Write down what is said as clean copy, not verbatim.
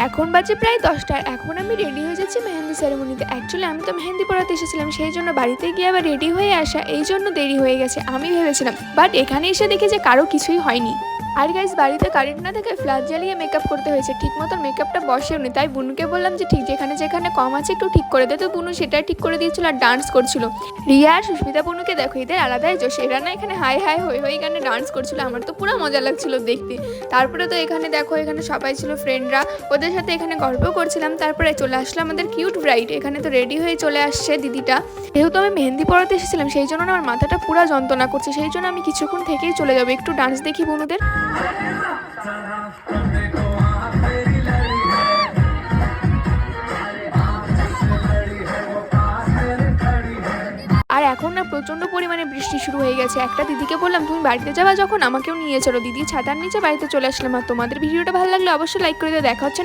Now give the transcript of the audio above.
এখন বাজে প্রায় 10টা। এখন আমি রেডি হয়ে যাচ্ছি মেহেন্দি সেরেমনিতে। অ্যাকচুয়ালি আমি তো মেহেন্দি পড়াতে এসেছিলাম, সেই জন্য বাড়িতে গিয়ে আবার রেডি হয়ে আসা, এই জন্য দেরি হয়ে গেছে আমি ভেবেছিলাম। বাট এখানে এসে দেখি যে কারো কিছুই হয়নি। আর গাইজ, বাড়িতে কারেন্ট না থেকে ফ্ল্যাশ জ্বালিয়ে মেকআপ করতে হয়েছে। ঠিক মতন মেকআপটা বসেওনি, তাই বুনুকে বললাম যে ঠিক যেখানে যেখানে কম আছে একটু ঠিক করে দে। তো বুনু সেটাই ঠিক করে দিয়েছিল আর ডান্স করছিল। রিয়া আর সুস্মিতা বুনুকে দেখো, এদের আলাদাই জোশ। এরা না এখানে হাই হাই হই হই গানে ডান্স করছিল, আমার তো পুরো মজা লাগছিল দেখতে। তারপরে তো এখানে দেখো, এখানে সবাই ছিল ফ্রেন্ডরা, ওদের সাথে এখানে গল্প করছিলাম। তারপরে চলে আসলো আমাদের কিউট ব্রাইড। এখানে তো রেডি হয়ে চলে আসছে দিদিটা। যেহেতু আমি মেহেন্দি পড়াতে এসেছিলাম, সেই জন্য আমার মাথাটা পুরো যন্ত্রণা করছে, সেই জন্য আমি কিছুক্ষণ থেকেই চলে যাবো। একটু ডান্স দেখি বুনুদের। আর এখন না প্রচন্ড পরিমাণে বৃষ্টি শুরু হয়ে গেছে। একটা দিদিকে বললাম তুমি বাড়িতে যাবা যখন আমাকেও নিয়ে চলো। দিদি ছাতার নিচে বাড়িতে চলে আসলাম। আর তোমাদের ভিডিওটা ভালো লাগলে অবশ্যই লাইক করে দিও। দেখা হচ্ছে